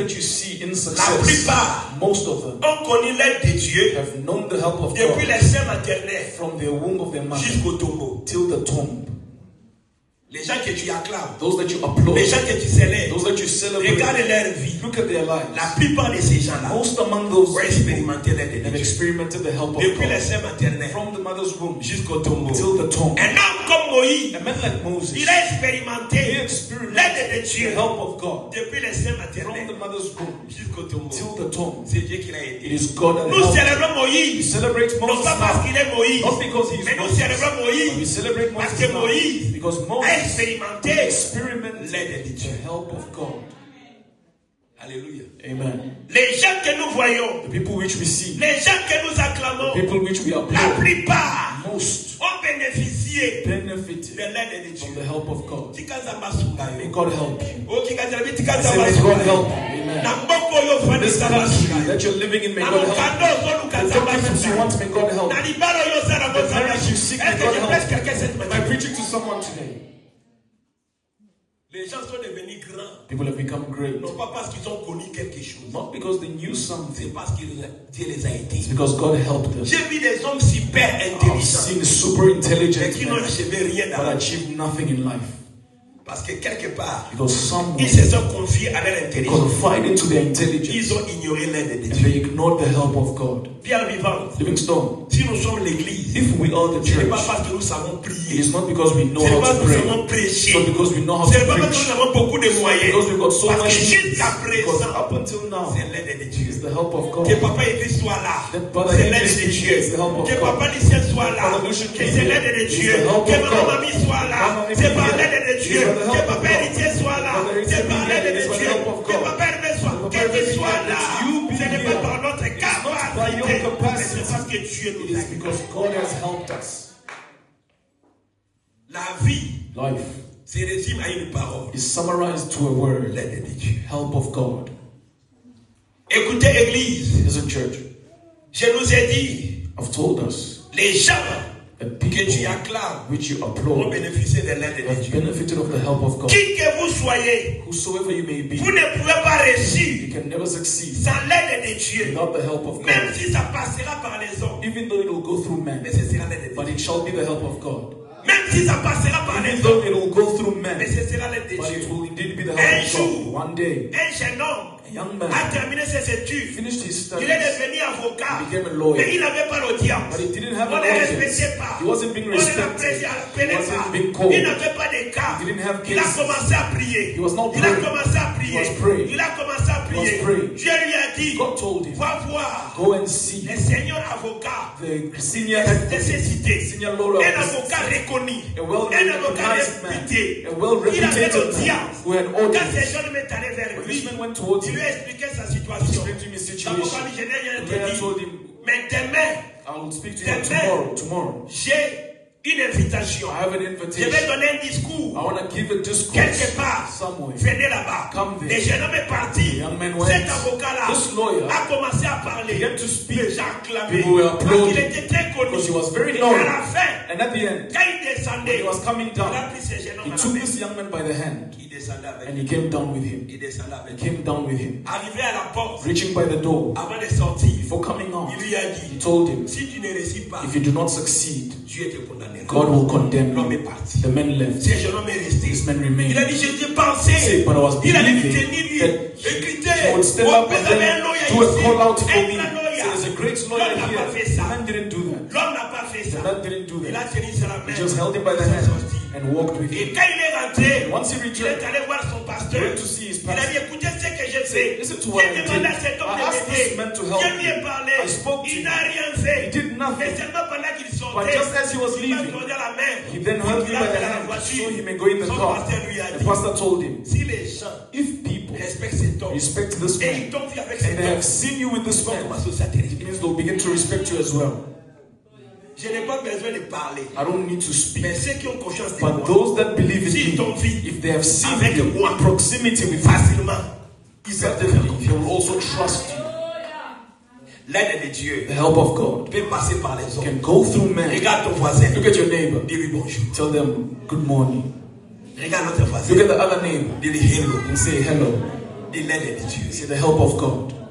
that you see in la success, plupart most of them ont connu l'aide de Dieu have known the help of depuis God les seins maternels from the womb of their mother jusqu'au tombeau. till the tomb. Les gens que tu acclames, Those that you applaud, les gens que tu célèbres, those that you celebrate, regarde leur vie. look at their lives. La plupart de ces gens-là Most among those ont people expérimenté l'aide de have Dieu experimented the help of depuis les God seins maternels from the mother's womb jusqu'au tombeau. till the tomb. Un homme comme Moïse, A man like Moses, il a expérimenté he l'aide experienced de the Dieu help of God depuis les seins from maternels the mother's womb jusqu'au tombeau. till the tomb. C'est Dieu qui l'a It aidé. is God that Nous helped. célébrons We Moïse, celebrate non Moses pas parce now, qu'il est Moïse, not because he is mais nous Moses, célébrons but we Moïse celebrate parce Moses que now Moïse because a Moses expérimenté experimented l'aide de Dieu. the help of God. Alléluia. Amen. Les gens que nous voyons, The people which we see, les gens que nous acclamons, the people which we la applaud, plupart most ont bénéficié benefited de l'aide de from Dieu. the help of God. May May God help you. Oh, qui I say, may God help you. Amen. This country that you're living in, may God help you. The documents you want, may God help you. The marriage you seek, may God help you. Am I preaching to someone today? Les gens sont devenus grands, People have become great. non pas parce qu'ils ont connu quelque chose, Not because they knew c'est something, parce que Dieu les a aidés. it's because God helped them. J'ai vu des hommes super I've intelligents, seen super mais intelligent qui n'ont men achevé rien but dans la vie. achieved nothing in life. Parce que quelque part, Because someone ils se sont confiés à leur intelligence. confided into their intelligence Ils ont ignoré l'aide de and Dieu. they ignored the help of God. Pierre vivante, Livingstone, si nous sommes l'église, if we are the ce n'est church, pas parce que nous savons it prier, is not because we know ce n'est how pas to parce que nous pray, savons it's prêcher, not because we know how ce to n'est pas parce que preach, nous avons beaucoup de moyens, because we've got so parce que much needs, jusqu'à because présent, up until now, c'est l'aide de it Dieu. is the help of God. Que papa Église soit là, That Brother c'est l'aide Église de is Dieu. the help of Que God. papa Lucien soit là, Brother Lucian que is c'est here. l'aide de It's Dieu. the help Que of maman God. Mamie soit là, Mama Mimi c'est is par here. l'aide de It's Dieu. by the help Que of papa God. Héritier soit là, Brother Héritier c'est par is l'aide here. de It's by the Dieu. help of Que God. papa Hermès soit, Papa que Hermès tu is sois here. là. It's you being Ce n'est here. pas par notre It's not by capacité, your mais capacity. c'est parce que Dieu It nous is a aidés. because God has helped us. La vie Life se résume à une parole, is summarized to a word, l'aide de Dieu. help of God. Écoutez Église, Listen, church, je nous ai dit, I've told us les gens that que tu people acclames which you ont applaud bénéficié de l'aide de have Dieu. benefited of the help of God. Qui que vous soyez, Whosoever you may be, vous ne pouvez pas réussir you can never succeed sans l'aide de Dieu. without the help of Même God. si ça passera par les hommes, Even though it will go through mais men, ce sera l'aide de but Dieu. it shall be the help of God. Même si ça passera par Even les though hommes, it will go through mais men, ce sera l'aide de but it Dieu. will indeed be the Un help of jour, God. One day, un jeune homme a young man a terminé ses études. finished his Il studies, est devenu avocat, he became a mais lawyer, il n'avait pas l'audience. but he didn't have On an ne le audience. respectait pas. He wasn't being On ne respected. l'appelait He wasn't pas. being called. Il n'avait pas de cas. He didn't have Il a cases. commencé à prier. He was not Il a praying. commencé à He prier. was praying. Il a commencé à He prier. was praying. Dieu lui a dit, God told him, va voir go and see les seigneurs avocats the senior de ces cités. senior lawyer Un of this avocat reconnu. a Un avocat well-recognized man, réputé. a Il avait well-reputed l'audience. man who had Quand ces audience. jeunes m'est allé vers When lui, this man went towards il him, lui a expliqué sa he situation. explained to him his situation. L'avocat lui, je n'ai rien The te lawyer dit. told him, Mais demain, I will speak to you Demain. tomorrow. j'ai une invitation. I have an Je vais invitation. donner un I discours. want to give a discourse Quelque part, somewhere. venez là-bas. Come there. Les jeunes hommes est parti. The young man went. Cet avocat-là This lawyer a commencé à parler. began to speak. Les gens acclamaient. People were Parce applauding qu'il était très connu. because he was very Et known. à la fin, And at the end, quand il when descendait, he was coming il a down, pris ces jeunes he hommes à took la main. this young man by the hand Il descendait avec and lui. he came down with him. Il descendait avec He lui. came down with him. Arrivé à la porte, Reaching by the door, avant de sortir, before coming out, il lui a he dit, told him, si tu ne réussis pas, if you do not succeed, Dieu te condamnera. God will condemn L'homme you. est parti. The man left. Ces jeunes hommes est resté. This man Il a remained. dit, j'ai He pensé. said, but I was Il allait me believing tenir lui. that Écoutez, he would stand vous up and avez un then lawyer do a ici. call out for Un me. grand lawyer. So there's a great lawyer L'homme n'a pas fait here. ça. The man didn't do that. L'homme n'a pas fait ça. The man didn't do Il a that. tenu sur la He main. just held him by the Ils sont hand sortis. and walked with Et him. quand il est rentré, Once he il returned, est allé voir son he pasteur. went to see his Il a dit, pastor. écoutez ce que j'ai fait. Listen to what I J'ai did. demandé à cet homme I de asked this man to m'aider. help Je lui ai me. parlé. I spoke to Il him. n'a rien fait. He did Mais nothing. seulement pendant qu'il But sortait, just as he was il m'a leaving, donné la main. he then held me by the hand so he may go in the Son car. pasteur lui a The dit, pastor told him, si les gens if people respectent cet homme, respect this et man ils t'ont vu avec and cet they homme, have seen you with this ils vont man, commencer aussi à te it respecter. means they'll begin to respect you as well. Je n'ai pas besoin de parler. I don't need to speak. Mais ceux qui ont confiance de But moi, those that believe in s'ils t'ont me, vu if they have seen avec you moi, in proximity with you, facilement, ils certainly certainement they will also trust you. l'aide de Dieu The help of God peut passer par les hommes. can go through men. Regarde ton voisin. Look at your neighbor. Dis-lui bonjour. Tell them good morning. Regarde notre voisin. Look at the other neighbor Dis-lui hello. and say hello. Et l'aide de Dieu. C'est the help of God.